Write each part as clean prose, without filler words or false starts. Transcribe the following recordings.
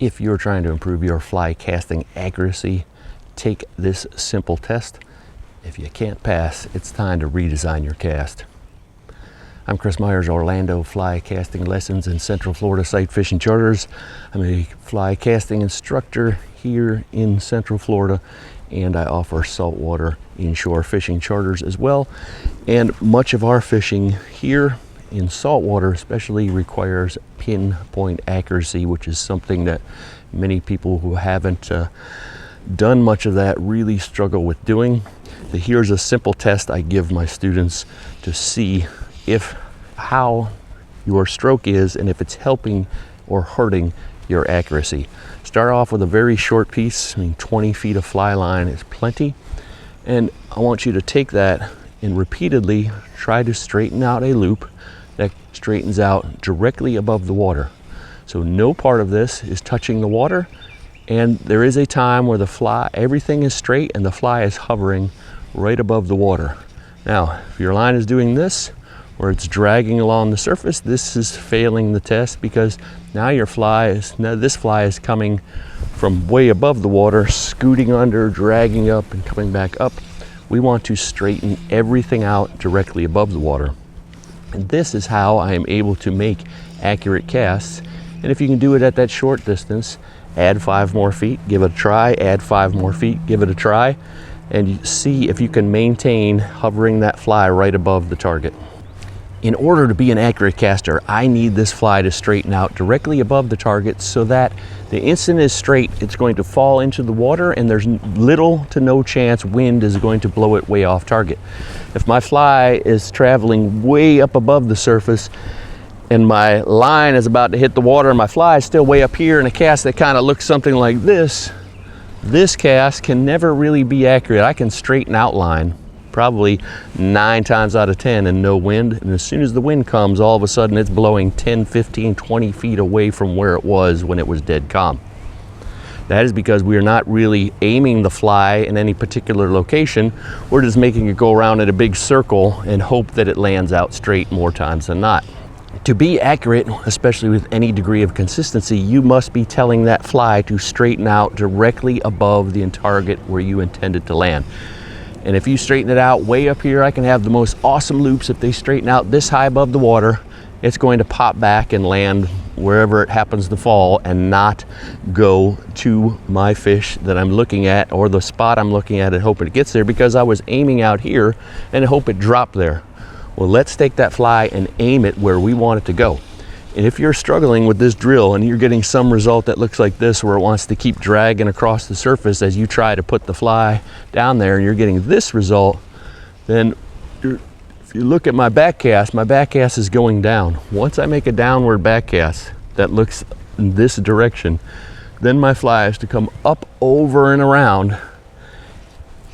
If you're trying to improve your fly casting accuracy, take this simple test. If you can't pass, it's time to redesign your cast. I'm Chris Myers, Orlando Fly Casting Lessons and Central Florida Sight Fishing Charters. I'm a fly casting instructor here in Central Florida, and I offer saltwater inshore fishing charters as well. And much of our fishing here in saltwater especially requires pinpoint accuracy, which is something that many people who haven't done much of that really struggle with doing. Here's a simple test I give my students to see how your stroke is and if it's helping or hurting your accuracy. Start off with a very short piece. 20 feet of fly line is plenty, and I want you to take that and repeatedly try to straighten out a loop that straightens out directly above the water. So no part of this is touching the water, and there is a time where everything is straight and the fly is hovering right above the water. Now, if your line is doing this, where it's dragging along the surface, this is failing the test, because now this fly is coming from way above the water, scooting under, dragging up, and coming back up. We want to straighten everything out directly above the water. And this is how I am able to make accurate casts. And if you can do it at that short distance, add 5 more feet, give it a try, add 5 more feet, give it a try, and you see if you can maintain hovering that fly right above the target. In order to be an accurate caster, I need this fly to straighten out directly above the target so that the instant it's straight, it's going to fall into the water, and there's little to no chance wind is going to blow it way off target. If my fly is traveling way up above the surface and my line is about to hit the water and my fly is still way up here in a cast that kind of looks something like this cast can never really be accurate. I can straighten out line probably 9 times out of 10 and no wind, and as soon as the wind comes, all of a sudden it's blowing 10, 15, 20 feet away from where it was when it was dead calm. That is because we are not really aiming the fly in any particular location. We're just making it go around in a big circle and hope that it lands out straight more times than not. To be accurate, especially with any degree of consistency, you must be telling that fly to straighten out directly above the target where you intended to land. And if you straighten it out way up here, I can have the most awesome loops. If they straighten out this high above the water, it's going to pop back and land wherever it happens to fall and not go to my fish that I'm looking at or the spot I'm looking at and hoping it gets there, because I was aiming out here and hope it dropped there. Well, let's take that fly and aim it where we want it to go. And if you're struggling with this drill and you're getting some result that looks like this, where it wants to keep dragging across the surface as you try to put the fly down there, and you're getting this result, then if you look at my back cast is going down. Once I make a downward back cast that looks in this direction, then my fly has to come up, over, and around,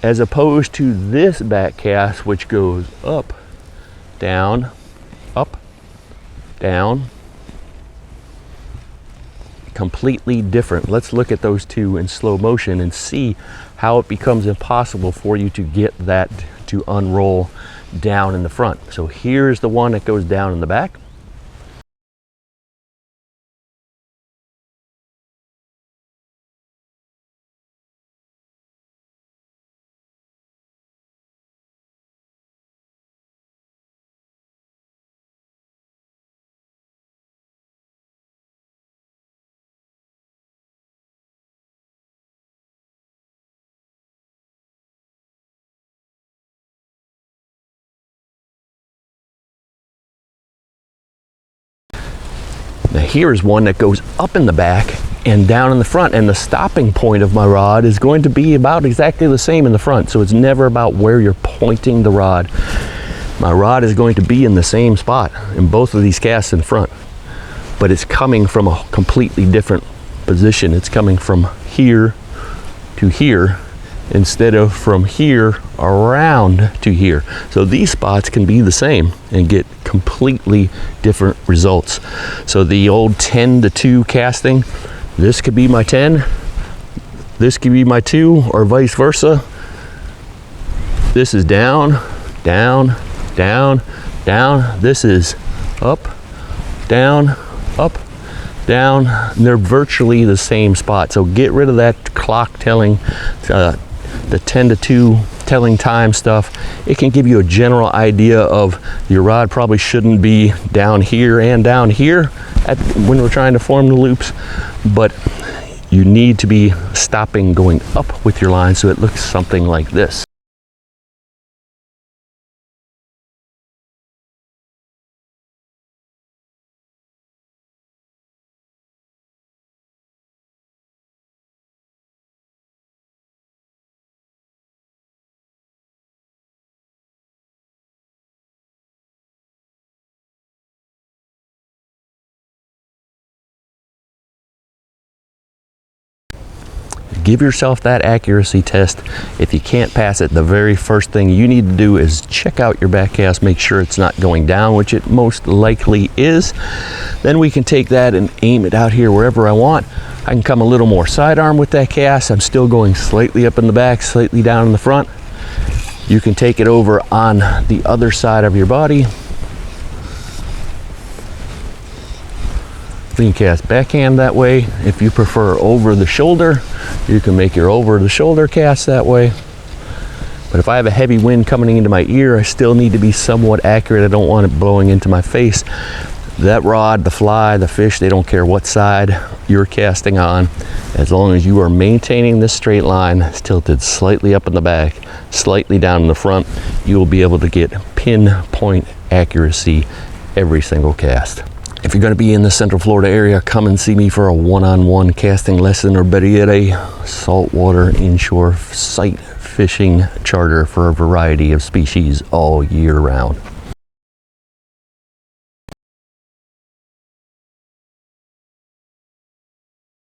as opposed to this back cast, which goes up, down, completely different. Let's look at those two in slow motion and see how it becomes impossible for you to get that to unroll down in the front. So here's the one that goes down in the back. Now here's one that goes up in the back and down in the front, and the stopping point of my rod is going to be about exactly the same in the front. So it's never about where you're pointing the rod. My rod is going to be in the same spot in both of these casts in front, but it's coming from a completely different position. It's coming from here to here instead of from here around to here. So these spots can be the same and get completely different results. So the old 10 to 2 casting, this could be my 10, this could be my 2, or vice versa. This is down, down, down, down. This is up, down, down, and they're virtually the same spot. So get rid of that clock telling, the 10 to 2 telling time stuff. It can give you a general idea of your rod probably shouldn't be down here and down here when we're trying to form the loops, but you need to be stopping going up with your line so it looks something like this. Give yourself that accuracy test. If you can't pass it, the very first thing you need to do is check out your back cast, make sure it's not going down, which it most likely is. Then we can take that and aim it out here wherever I want. I can come a little more sidearm with that cast. I'm still going slightly up in the back, slightly down in the front. You can take it over on the other side of your body. You can cast backhand that way. If you prefer over the shoulder, you can make your over the shoulder cast that way. But if I have a heavy wind coming into my ear, I still need to be somewhat accurate. I don't want it blowing into my face. That rod, the fly, the fish, they don't care what side you're casting on. As long as you are maintaining this straight line, it's tilted slightly up in the back, slightly down in the front, you will be able to get pinpoint accuracy every single cast. If you're going to be in the Central Florida area, come and see me for a one-on-one casting lesson, or better yet, a saltwater inshore sight fishing charter for a variety of species all year round.